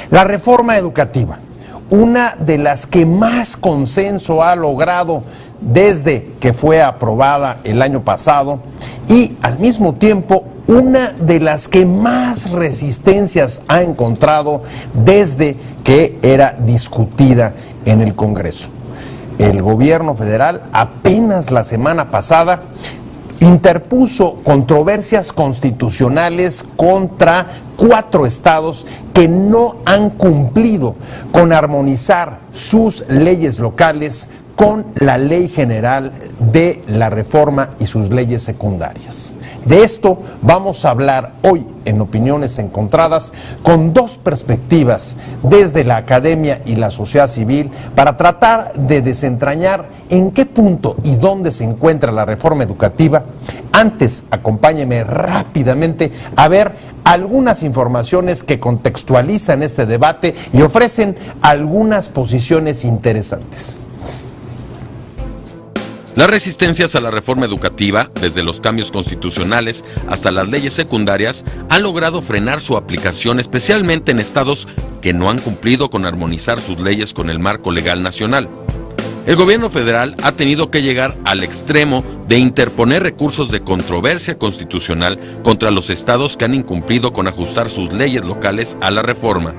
La reforma educativa, una de las que más consenso ha logrado desde que fue aprobada el año pasado y al mismo tiempo una de las que más resistencias ha encontrado desde que era discutida en el Congreso. El gobierno federal apenas la semana pasada interpuso controversias constitucionales contra 4 estados que no han cumplido con armonizar sus leyes locales con la Ley General de la Reforma y sus leyes secundarias. De esto vamos a hablar hoy en Opiniones Encontradas con 2 perspectivas desde la academia y la sociedad civil para tratar de desentrañar en qué punto y dónde se encuentra la reforma educativa. Antes, acompáñeme rápidamente a ver algunas informaciones que contextualizan este debate y ofrecen algunas posiciones interesantes. Las resistencias a la reforma educativa, desde los cambios constitucionales hasta las leyes secundarias, han logrado frenar su aplicación, especialmente en estados que no han cumplido con armonizar sus leyes con el marco legal nacional. El gobierno federal ha tenido que llegar al extremo de interponer recursos de controversia constitucional contra los estados que han incumplido con ajustar sus leyes locales a la reforma.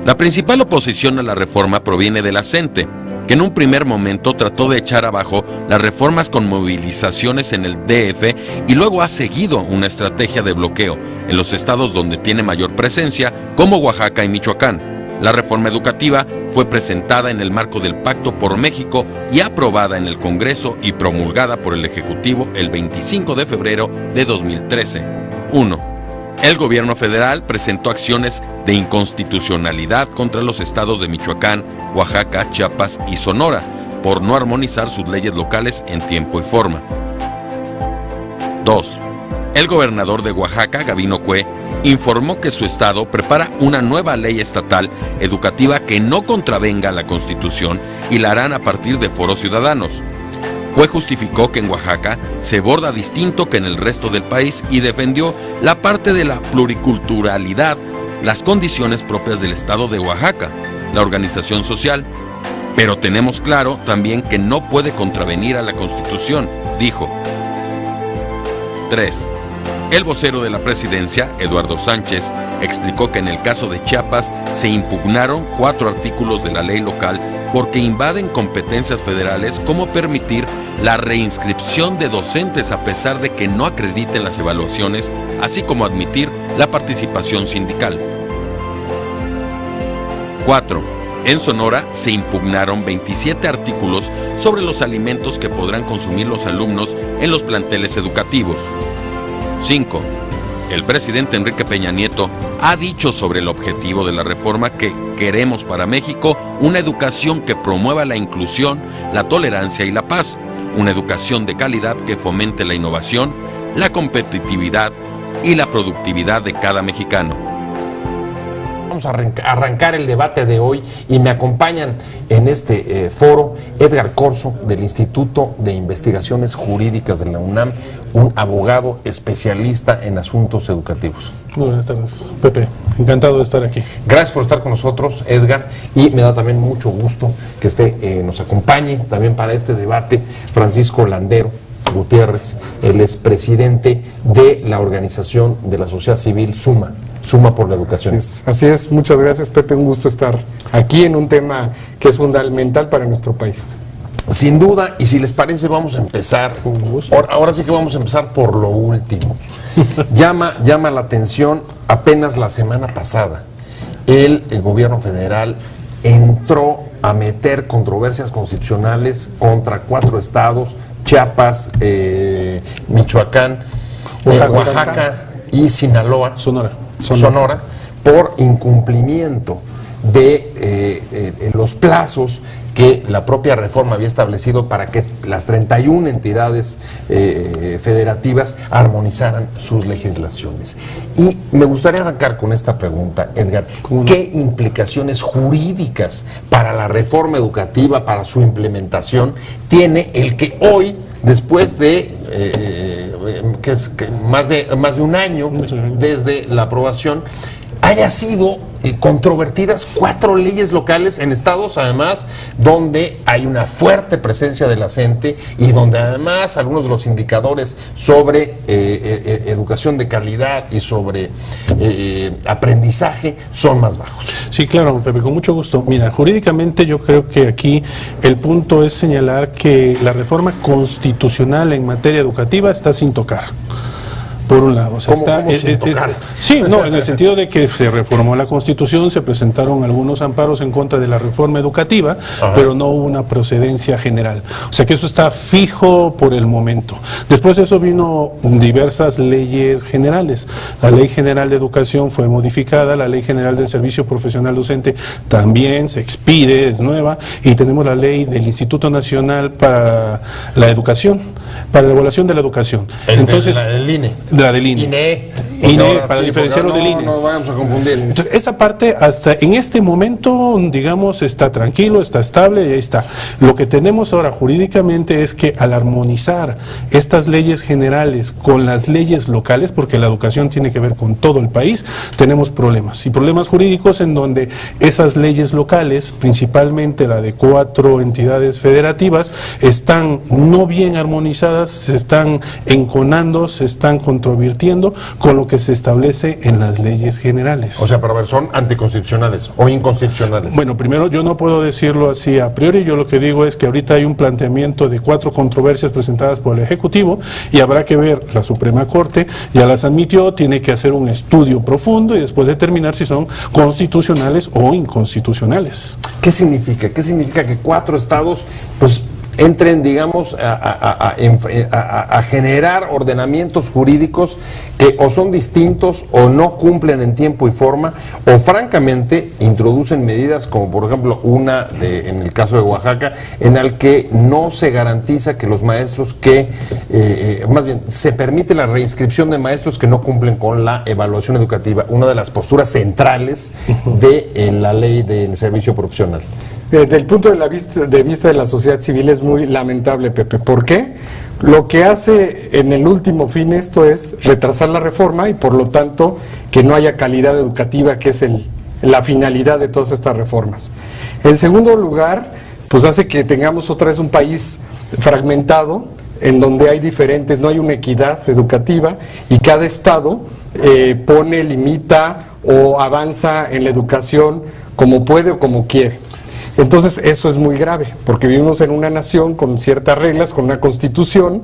La principal oposición a la reforma proviene de la CENTE, que en un primer momento trató de echar abajo las reformas con movilizaciones en el DF y luego ha seguido una estrategia de bloqueo en los estados donde tiene mayor presencia, como Oaxaca y Michoacán. La reforma educativa fue presentada en el marco del Pacto por México y aprobada en el Congreso y promulgada por el Ejecutivo el 25 de febrero de 2013. 1. El gobierno federal presentó acciones de inconstitucionalidad contra los estados de Michoacán, Oaxaca, Chiapas y Sonora por no armonizar sus leyes locales en tiempo y forma. 2. El gobernador de Oaxaca, Gabino Cue, informó que su estado prepara una nueva ley estatal educativa que no contravenga la Constitución y la harán a partir de foros ciudadanos. Cue justificó que en Oaxaca se borda distinto que en el resto del país y defendió la parte de la pluriculturalidad, las condiciones propias del estado de Oaxaca, la organización social. Pero tenemos claro también que no puede contravenir a la Constitución, dijo. 3. El vocero de la presidencia, Eduardo Sánchez, explicó que en el caso de Chiapas se impugnaron 4 artículos de la ley local porque invaden competencias federales, como permitir la reinscripción de docentes a pesar de que no acrediten las evaluaciones, así como admitir la participación sindical. 4. En Sonora se impugnaron 27 artículos sobre los alimentos que podrán consumir los alumnos en los planteles educativos. 5. El presidente Enrique Peña Nieto ha dicho sobre el objetivo de la reforma que queremos para México una educación que promueva la inclusión, la tolerancia y la paz, una educación de calidad que fomente la innovación, la competitividad y la productividad de cada mexicano. Vamos a arrancar el debate de hoy y me acompañan en este foro Edgar Corzo del Instituto de Investigaciones Jurídicas de la UNAM, un abogado especialista en asuntos educativos. Muy buenas tardes, Pepe. Encantado de estar aquí. Gracias por estar con nosotros, Edgar, y me da también mucho gusto que nos acompañe también para este debate Francisco Landero Gutiérrez. Él es presidente de la organización de la sociedad civil Suma por la Educación. Así es, muchas gracias, Pepe, un gusto estar aquí en un tema que es fundamental para nuestro país. Sin duda, y si les parece vamos a empezar, ahora sí que vamos a empezar por lo último. Llama la atención, apenas la semana pasada, el gobierno federal entró a meter controversias constitucionales contra 4 estados, Chiapas, Michoacán, Oaxaca y Sinaloa. Sonora, por incumplimiento de los plazos que la propia reforma había establecido para que las 31 entidades federativas armonizaran sus legislaciones. Y me gustaría arrancar con esta pregunta, Edgar. ¿Qué implicaciones jurídicas para la reforma educativa, para su implementación, tiene el que hoy, después de más de un año desde la aprobación, haya sido controvertidas 4 leyes locales en estados, además, donde hay una fuerte presencia de la CENTE y donde además algunos de los indicadores sobre educación de calidad y sobre aprendizaje son más bajos. Sí, claro, Pepe, con mucho gusto. Mira, jurídicamente yo creo que aquí el punto es señalar que la reforma constitucional en materia educativa está sin tocar. Por un lado, o sea, sí, no, en el sentido de que se reformó la Constitución, se presentaron algunos amparos en contra de la reforma educativa, pero no hubo una procedencia general. O sea que eso está fijo por el momento. Después de eso vino diversas leyes generales. La Ley General de Educación fue modificada, la Ley General del Servicio Profesional Docente también se expide, es nueva, y tenemos la Ley del Instituto Nacional para la Educación, para la evaluación de la educación. Entonces, la del INE. La del INE. INE, para diferenciarlo del INE. No vamos a confundir. Entonces, esa parte hasta en este momento, digamos, está tranquilo, está estable y ahí está. Lo que tenemos ahora jurídicamente es que al armonizar estas leyes generales con las leyes locales, porque la educación tiene que ver con todo el país, tenemos problemas. Y problemas jurídicos en donde esas leyes locales, principalmente la de 4 entidades federativas, están no bien armonizadas, se están enconando, se están controvirtiendo con lo que se establece en las leyes generales. O sea, pero a ver, ¿son anticonstitucionales o inconstitucionales? Bueno, primero yo no puedo decirlo así a priori, yo lo que digo es que ahorita hay un planteamiento de 4 controversias presentadas por el Ejecutivo y habrá que ver, la Suprema Corte ya las admitió, tiene que hacer un estudio profundo y después determinar si son constitucionales o inconstitucionales. ¿Qué significa? ¿Qué significa que 4 estados, pues, entren, digamos, a generar ordenamientos jurídicos que o son distintos o no cumplen en tiempo y forma, o francamente introducen medidas como por ejemplo en el caso de Oaxaca, en el que no se garantiza que los maestros más bien, se permite la reinscripción de maestros que no cumplen con la evaluación educativa, una de las posturas centrales de la ley del servicio profesional? Desde el punto de vista de la sociedad civil es muy lamentable, Pepe. ¿Por qué? Lo que hace en el último fin esto es retrasar la reforma y por lo tanto que no haya calidad educativa, que es la finalidad de todas estas reformas. En segundo lugar, pues hace que tengamos otra vez un país fragmentado, en donde hay no hay una equidad educativa y cada estado pone, limita o avanza en la educación como puede o como quiere. Entonces eso es muy grave, porque vivimos en una nación con ciertas reglas, con una constitución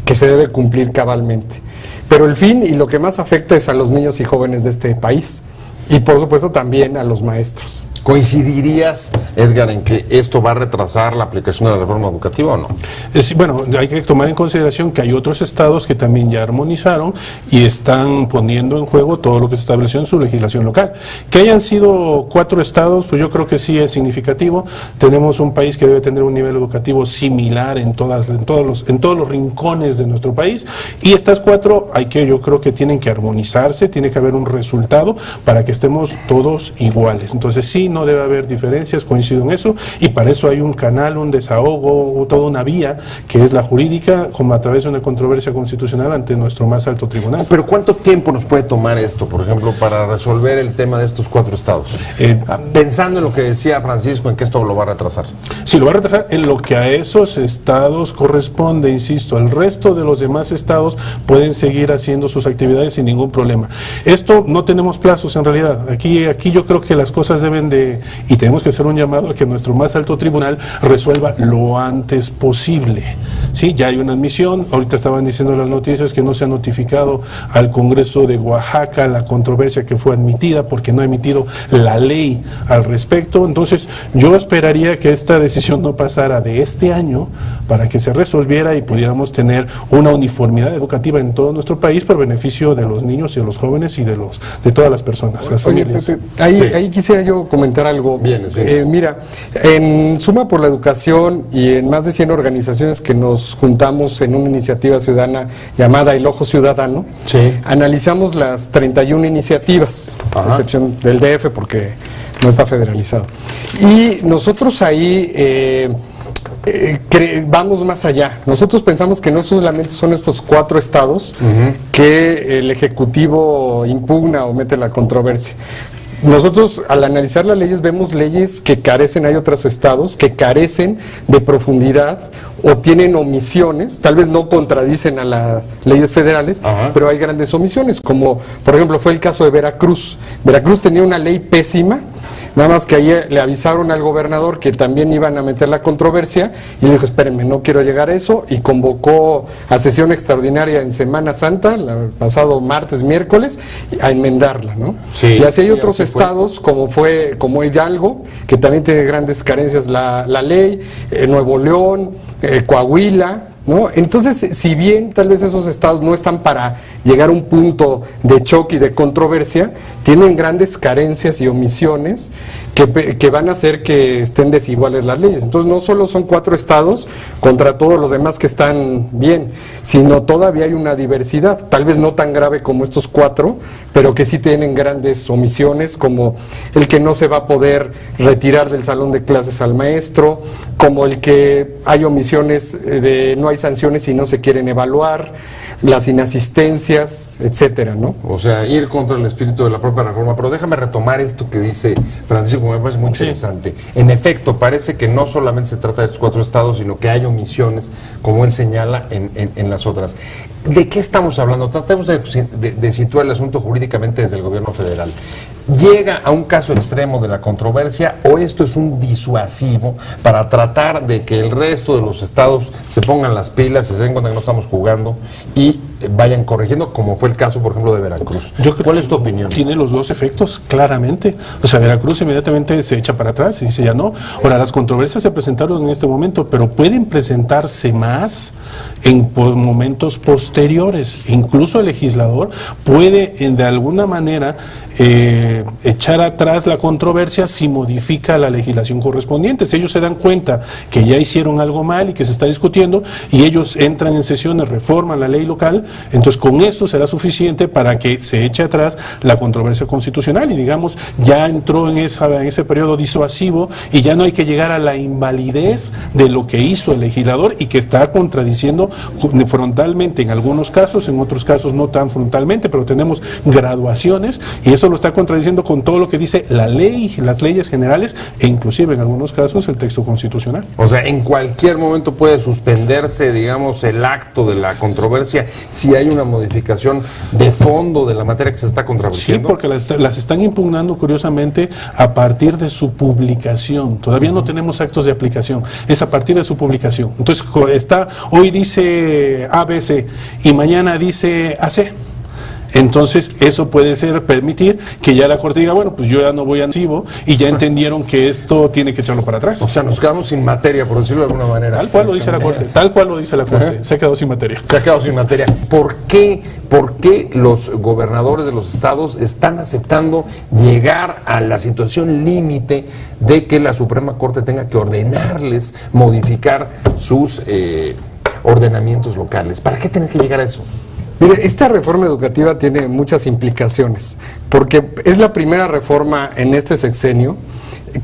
que se debe cumplir cabalmente. Pero el fin y lo que más afecta es a los niños y jóvenes de este país y por supuesto también a los maestros. ¿Coincidirías, Edgar, en que esto va a retrasar la aplicación de la reforma educativa o no? Bueno, hay que tomar en consideración que hay otros estados que también ya armonizaron y están poniendo en juego todo lo que se estableció en su legislación local. Que hayan sido 4 estados, pues yo creo que sí es significativo. Tenemos un país que debe tener un nivel educativo similar en todos los rincones de nuestro país, y estas 4 yo creo que tienen que armonizarse, tiene que haber un resultado para que estemos todos iguales. Entonces sí, no debe haber diferencias, coincido en eso, y para eso hay un canal, un desahogo, toda una vía que es la jurídica, como a través de una controversia constitucional ante nuestro más alto tribunal. Pero ¿cuánto tiempo nos puede tomar esto, por ejemplo, para resolver el tema de estos 4 estados? Pensando en lo que decía Francisco, en que esto lo va a retrasar. Sí, lo va a retrasar en lo que a esos estados corresponde, insisto. El resto de los demás estados pueden seguir haciendo sus actividades sin ningún problema. Esto no tenemos plazos en realidad. Aquí yo creo que las cosas deben y tenemos que hacer un llamado a que nuestro más alto tribunal resuelva lo antes posible. Sí, ya hay una admisión, ahorita estaban diciendo las noticias que no se ha notificado al Congreso de Oaxaca la controversia que fue admitida porque no ha emitido la ley al respecto. Entonces yo esperaría que esta decisión no pasara de este año para que se resolviera y pudiéramos tener una uniformidad educativa en todo nuestro país por beneficio de los niños y de los jóvenes y de todas las personas, las familias. Pepe, ahí quisiera yo comentar algo. Bien. Mira, en Suma por la Educación y en más de 100 organizaciones que nos juntamos en una iniciativa ciudadana llamada El Ojo Ciudadano, analizamos las 31 iniciativas, a excepción del DF porque no está federalizado. Y nosotros ahí Vamos más allá. Nosotros pensamos que no solamente son estos 4 estados que el Ejecutivo impugna o mete la controversia. Nosotros al analizar las leyes vemos leyes que carecen, hay otros estados que carecen de profundidad o tienen omisiones, tal vez no contradicen a las leyes federales, pero hay grandes omisiones, como por ejemplo fue el caso de Veracruz. Veracruz tenía una ley pésima, nada más que ahí le avisaron al gobernador que también iban a meter la controversia y le dijo, espérenme, no quiero llegar a eso, y convocó a sesión extraordinaria en Semana Santa, el pasado martes, miércoles, a enmendarla, ¿no? Sí, y así hay otros estados, como Hidalgo, que también tiene grandes carencias la ley, Nuevo León, Coahuila, ¿no? Entonces, si bien tal vez esos estados no están para llegar a un punto de choque y de controversia, tienen grandes carencias y omisiones que van a hacer que estén desiguales las leyes. Entonces, no solo son 4 estados contra todos los demás que están bien, sino todavía hay una diversidad, tal vez no tan grave como estos 4, pero que sí tienen grandes omisiones, como el que no se va a poder retirar del salón de clases al maestro, como el que hay omisiones de no hay sanciones y no se quieren evaluar, las inasistencias, etcétera, ¿no? O sea, ir contra el espíritu de la propia reforma. Pero déjame retomar esto que dice Francisco, que me parece muy interesante. En efecto, parece que no solamente se trata de estos 4 estados, sino que hay omisiones, como él señala, en las otras. ¿De qué estamos hablando? Tratemos de situar el asunto jurídicamente desde el gobierno federal. ¿Llega a un caso extremo de la controversia o esto es un disuasivo para tratar de que el resto de los estados se pongan las pilas, se den cuenta que no estamos jugando y vayan corrigiendo, como fue el caso, por ejemplo, de Veracruz? ¿Cuál es tu opinión? Tiene los dos efectos, claramente. O sea, Veracruz inmediatamente se echa para atrás y dice ya no. Ahora, las controversias se presentaron en este momento, pero pueden presentarse más en momentos posteriores. Incluso el legislador puede, de alguna manera, echar atrás la controversia si modifica la legislación correspondiente. Si ellos se dan cuenta que ya hicieron algo mal y que se está discutiendo y ellos entran en sesiones, reforman la ley local, entonces con esto será suficiente para que se eche atrás la controversia constitucional y digamos ya entró en ese periodo disuasivo y ya no hay que llegar a la invalidez de lo que hizo el legislador y que está contradiciendo frontalmente en algunos casos, en otros casos no tan frontalmente, pero tenemos graduaciones y eso lo está contradiciendo con todo lo que dice la ley, las leyes generales e inclusive en algunos casos el texto constitucional. O sea, en cualquier momento puede suspenderse, digamos, el acto de la controversia si hay una modificación de fondo de la materia que se está controversiendo. Sí, porque las están impugnando curiosamente a partir de su publicación. Todavía no tenemos actos de aplicación, es a partir de su publicación. Entonces hoy dice ABC y mañana dice AC. Entonces eso puede permitir que ya la Corte diga, bueno, pues yo ya no voy a archivo y ya entendieron que esto tiene que echarlo para atrás. O sea, nos quedamos sin materia, por decirlo de alguna manera. Tal cual lo dice la Corte, tal cual lo dice la Corte, se ha quedado sin materia. Se ha quedado sin materia. ¿Por qué los gobernadores de los estados están aceptando llegar a la situación límite de que la Suprema Corte tenga que ordenarles modificar sus ordenamientos locales? ¿Para qué tienen que llegar a eso? Mire, esta reforma educativa tiene muchas implicaciones, porque es la primera reforma en este sexenio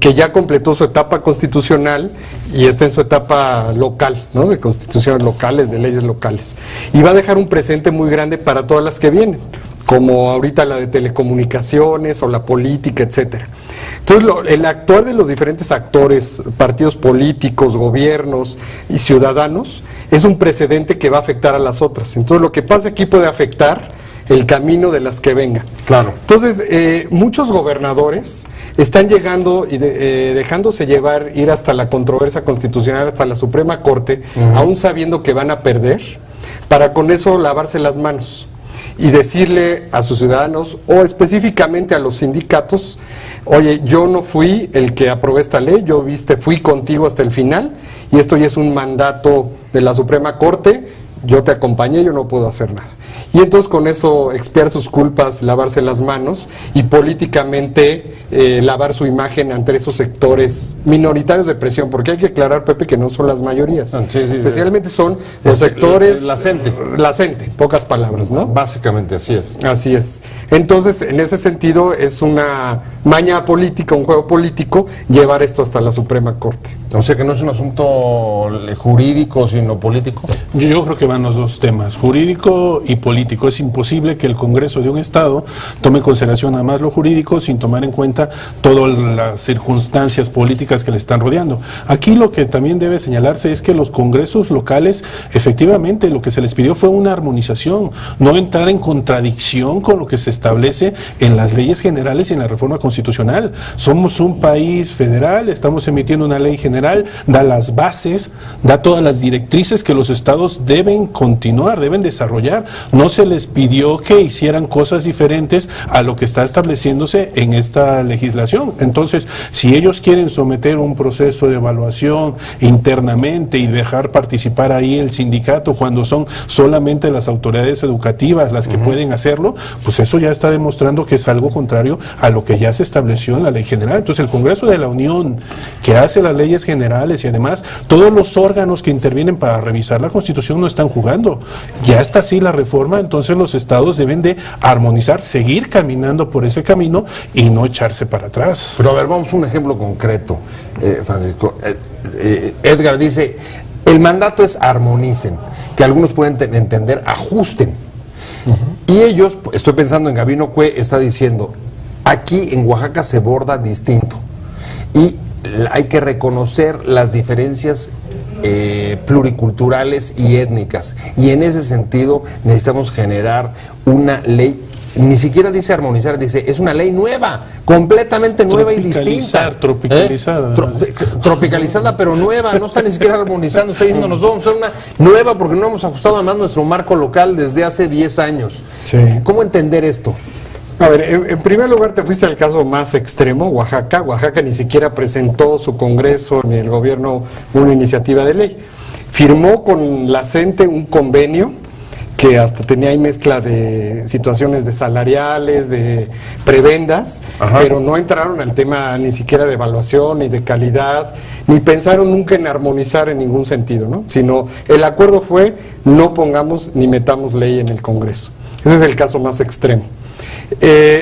que ya completó su etapa constitucional y está en su etapa local, ¿no? De constituciones locales, de leyes locales. Y va a dejar un presente muy grande para todas las que vienen, como ahorita la de telecomunicaciones o la política, etcétera. Entonces, el actuar de los diferentes actores, partidos políticos, gobiernos y ciudadanos, es un precedente que va a afectar a las otras. Entonces, lo que pasa aquí puede afectar el camino de las que vengan. Claro. Entonces, muchos gobernadores están llegando y dejándose ir hasta la controversia constitucional, hasta la Suprema Corte, aún sabiendo que van a perder, para con eso lavarse las manos y decirle a sus ciudadanos o específicamente a los sindicatos, oye, yo no fui el que aprobé esta ley, fui contigo hasta el final y esto ya es un mandato de la Suprema Corte, yo te acompañé, yo no puedo hacer nada. Y entonces con eso expiar sus culpas, lavarse las manos y políticamente lavar su imagen ante esos sectores minoritarios de presión, porque hay que aclarar, Pepe, que no son las mayorías, especialmente son los sectores... La gente, pocas palabras, ¿no? Básicamente así es. Así es. Entonces, en ese sentido, es una maña política, un juego político, llevar esto hasta la Suprema Corte. O sea que no es un asunto jurídico, sino político. Yo creo que van los dos temas, jurídico y político. Es imposible que el Congreso de un Estado tome en consideración nada más lo jurídico sin tomar en cuenta todas las circunstancias políticas que le están rodeando. Aquí lo que también debe señalarse es que los congresos locales, efectivamente, lo que se les pidió fue una armonización, no entrar en contradicción con lo que se establece en las leyes generales y en la reforma constitucional. Somos un país federal, estamos emitiendo una ley general, da las bases, da todas las directrices que los estados deben continuar, deben desarrollar. No se les pidió que hicieran cosas diferentes a lo que está estableciéndose en esta legislación. Entonces, si ellos quieren someter un proceso de evaluación internamente y dejar participar ahí el sindicato cuando son solamente las autoridades educativas las que pueden hacerlo, pues eso ya está demostrando que es algo contrario a lo que ya se estableció en la ley general. Entonces, el Congreso de la Unión, que hace las leyes generales y además todos los órganos que intervienen para revisar la Constitución no están jugando. Ya está así la reforma, entonces los estados deben de armonizar, seguir caminando por ese camino y no echarse para atrás. Pero a ver, vamos a un ejemplo concreto, Francisco. Edgar dice, el mandato es armonicen, que algunos pueden entender, ajusten. Y ellos, estoy pensando en Gabino Cue, está diciendo, aquí en Oaxaca se borda distinto. Y hay que reconocer las diferencias pluriculturales y étnicas, y en ese sentido necesitamos generar una ley, ni siquiera dice armonizar, dice es una ley nueva, completamente nueva y distinta, tropicalizada pero nueva, no está ni siquiera armonizando, está diciendo nosotros vamos a hacer una nueva porque no hemos ajustado además nuestro marco local desde hace 10 años. ¿Cómo entender esto? A ver, en primer lugar te fuiste al caso más extremo, Oaxaca. Oaxaca ni siquiera presentó su Congreso ni el gobierno una iniciativa de ley. Firmó con la CENTE un convenio que hasta tenía ahí mezcla de situaciones de salariales, de prebendas, pero no entraron al tema ni siquiera de evaluación, ni de calidad, ni pensaron nunca en armonizar en ningún sentido, ¿no? Sino el acuerdo fue no pongamos ni metamos ley en el Congreso. Ese es el caso más extremo.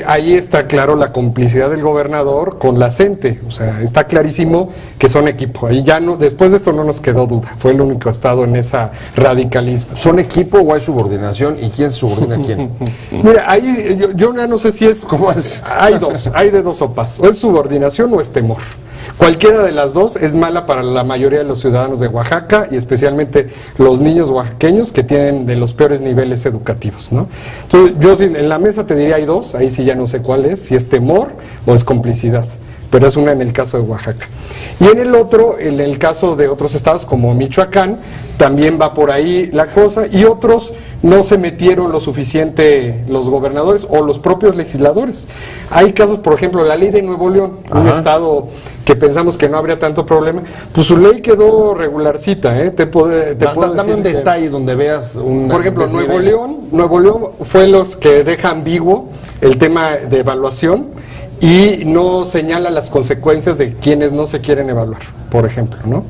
Ahí está claro la complicidad del gobernador con la CENTE, o sea, está clarísimo que son equipo. Ahí ya no, después de esto no nos quedó duda, fue el único estado en ese radicalismo. ¿Son equipo o hay subordinación? ¿Y quién subordina a quién? Mira, ahí yo no sé si es... ¿Cómo es? Hay de dos sopas, o es subordinación o es temor. Cualquiera de las dos es mala para la mayoría de los ciudadanos de Oaxaca y especialmente los niños oaxaqueños que tienen de los peores niveles educativos, ¿no? Entonces, yo en la mesa te diría hay dos, ahí sí ya no sé cuál es, si es temor o es complicidad, pero es una en el caso de Oaxaca. Y en el otro, en el caso de otros estados como Michoacán, también va por ahí la cosa, y otros no se metieron lo suficiente los gobernadores o los propios legisladores. Hay casos, por ejemplo, la ley de Nuevo León, un estado que pensamos que no habría tanto problema, pues su ley quedó regularcita, ¿eh? Dame un detalle donde veas un... Por ejemplo, Nuevo León fue los que deja ambiguo el tema de evaluación y no señala las consecuencias de quienes no se quieren evaluar, por ejemplo, ¿no?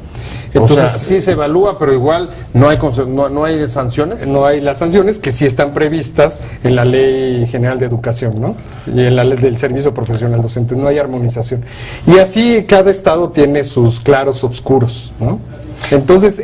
Entonces, o sea, sí se evalúa, pero igual no hay sanciones. No hay las sanciones que sí están previstas en la Ley General de Educación, ¿no? Y en la Ley del Servicio Profesional Docente, no hay armonización. Y así cada estado tiene sus claros oscuros, ¿no? Entonces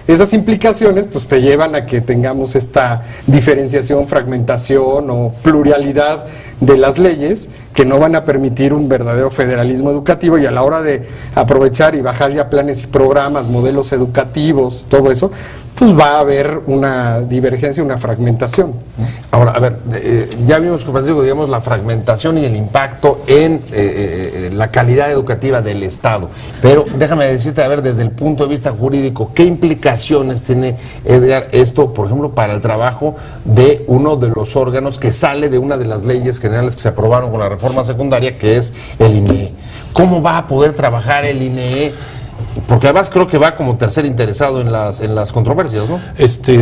esas implicaciones pues te llevan a que tengamos esta diferenciación, fragmentación o pluralidad de las leyes que no van a permitir un verdadero federalismo educativo, y a la hora de aprovechar y bajar ya planes y programas, modelos educativos, todo eso, pues va a haber una divergencia, una fragmentación. Ahora, a ver, ya vimos con Francisco, digamos, la fragmentación y el impacto en la calidad educativa del Estado, pero déjame decirte, a ver, desde el punto de vista jurídico, ¿qué implicaciones tiene, Edgar, esto, por ejemplo, para el trabajo de uno de los órganos que sale de una de las leyes generales que se aprobaron con la reforma secundaria, que es el INEE? ¿Cómo va a poder trabajar el INEE? Porque además creo que va como tercer interesado en las controversias, ¿no?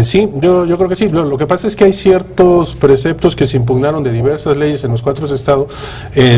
Sí, yo creo que sí. Lo que pasa es que hay ciertos preceptos que se impugnaron de diversas leyes en los 4 estados,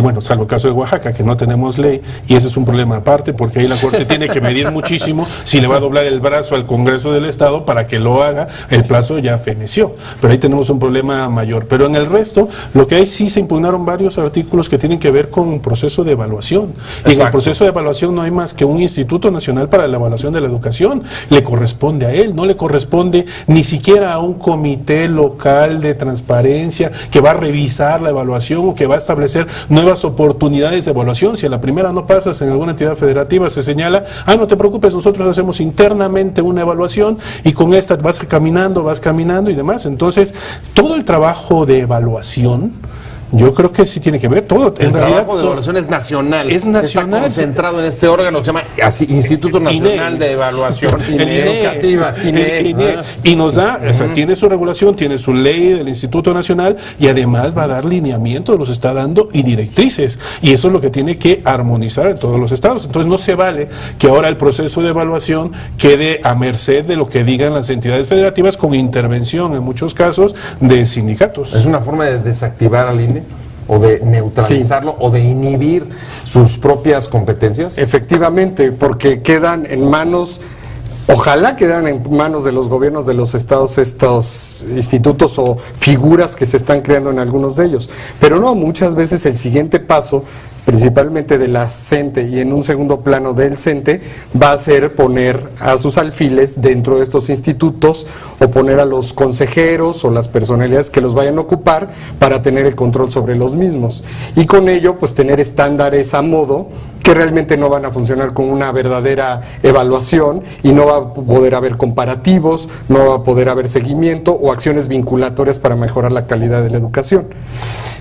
bueno, salvo el caso de Oaxaca, que no tenemos ley, y ese es un problema aparte, porque ahí la Corte tiene que medir muchísimo si le va a doblar el brazo al Congreso del Estado para que lo haga, el plazo ya feneció, pero ahí tenemos un problema mayor. Pero en el resto, lo que hay sí se impugnaron varios artículos que tienen que ver con un proceso de evaluación. Y en el proceso de evaluación no hay más que un Instituto Nacional para la Evaluación de la Educación, le corresponde a él, no le corresponde ni siquiera a un comité local de transparencia que va a revisar la evaluación o que va a establecer nuevas oportunidades de evaluación. Si a la primera no pasas en alguna entidad federativa, se señala, no te preocupes, nosotros hacemos internamente una evaluación y con esta vas caminando y demás. Entonces, todo el trabajo de evaluación, yo creo que sí tiene que ver todo. El trabajo de evaluación es nacional. Es nacional. Está concentrado en este órgano que se llama así, Instituto Nacional de Evaluación Educativa. Y nos da, o sea, tiene su regulación, tiene su ley del Instituto Nacional y además va a dar lineamientos, los está dando y directrices. Y eso es lo que tiene que armonizar en todos los estados. Entonces no se vale que ahora el proceso de evaluación quede a merced de lo que digan las entidades federativas con intervención, en muchos casos, de sindicatos. Es una forma de desactivar al INE, o de neutralizarlo, o de inhibir sus propias competencias. Efectivamente, porque quedan en manos, ojalá quedan en manos de los gobiernos de los estados estos institutos o figuras que se están creando en algunos de ellos. Pero no, muchas veces el siguiente paso, principalmente de la CENTE y en un segundo plano del CENTE, va a ser poner a sus alfiles dentro de estos institutos o poner a los consejeros o las personalidades que los vayan a ocupar para tener el control sobre los mismos. Y con ello, pues tener estándares a modo que realmente no van a funcionar con una verdadera evaluación y no va a poder haber comparativos, no va a poder haber seguimiento o acciones vinculatorias para mejorar la calidad de la educación.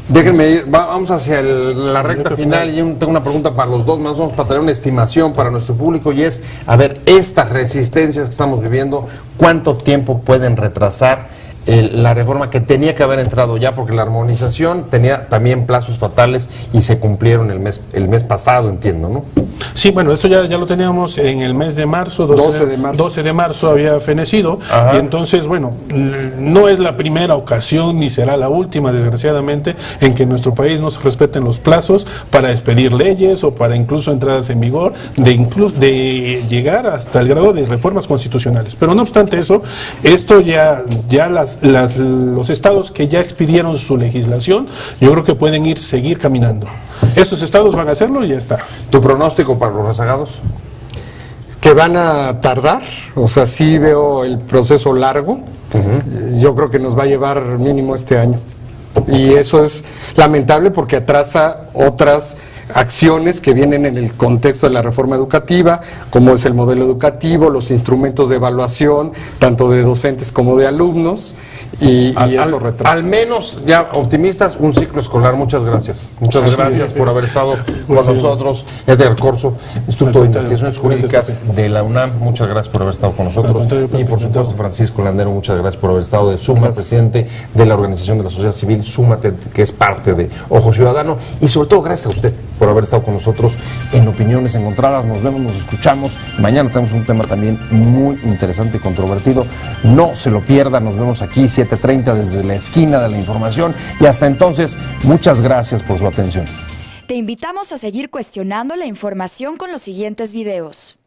Déjenme ir, vamos hacia la recta final y tengo una pregunta para los dos, más o menos para tener una estimación para nuestro público, y es, a ver, estas resistencias que estamos viviendo, ¿cuánto tiempo pueden retrasar la reforma que tenía que haber entrado ya? Porque la armonización tenía también plazos fatales y se cumplieron el mes pasado, entiendo, ¿no? Sí, bueno, esto ya lo teníamos en el mes de marzo, 12 de marzo había fenecido. Ajá. Y entonces, bueno, no es la primera ocasión ni será la última, desgraciadamente, en que en nuestro país no se respeten los plazos para expedir leyes o para incluso entradas en vigor, de llegar hasta el grado de reformas constitucionales. Pero no obstante eso, esto ya los estados que ya expidieron su legislación, yo creo que pueden seguir caminando. Estos estados van a hacerlo y ya está. ¿Tu pronóstico para los rezagados? Que van a tardar, o sea, sí veo el proceso largo. Yo creo que nos va a llevar mínimo este año. Y eso es lamentable porque atrasa otras acciones que vienen en el contexto de la reforma educativa, como es el modelo educativo, los instrumentos de evaluación, tanto de docentes como de alumnos, y eso retrasa. Al menos, ya optimistas, un ciclo escolar. Muchas gracias. Muchas gracias por haber estado con nosotros. Edgar Corzo, Instituto de Investigaciones Jurídicas de la UNAM, muchas gracias por haber estado con nosotros. Y por supuesto, Francisco Landero, muchas gracias por haber estado de Suma, presidente de la Organización de la Sociedad Civil, Súmate, que es parte de Ojo Ciudadano. Y sobre todo, gracias a usted por haber estado con nosotros en Opiniones Encontradas. Nos vemos, nos escuchamos. Mañana tenemos un tema también muy interesante y controvertido. No se lo pierda. Nos vemos aquí 7:30 desde la esquina de la información. Y hasta entonces, muchas gracias por su atención. Te invitamos a seguir cuestionando la información con los siguientes videos.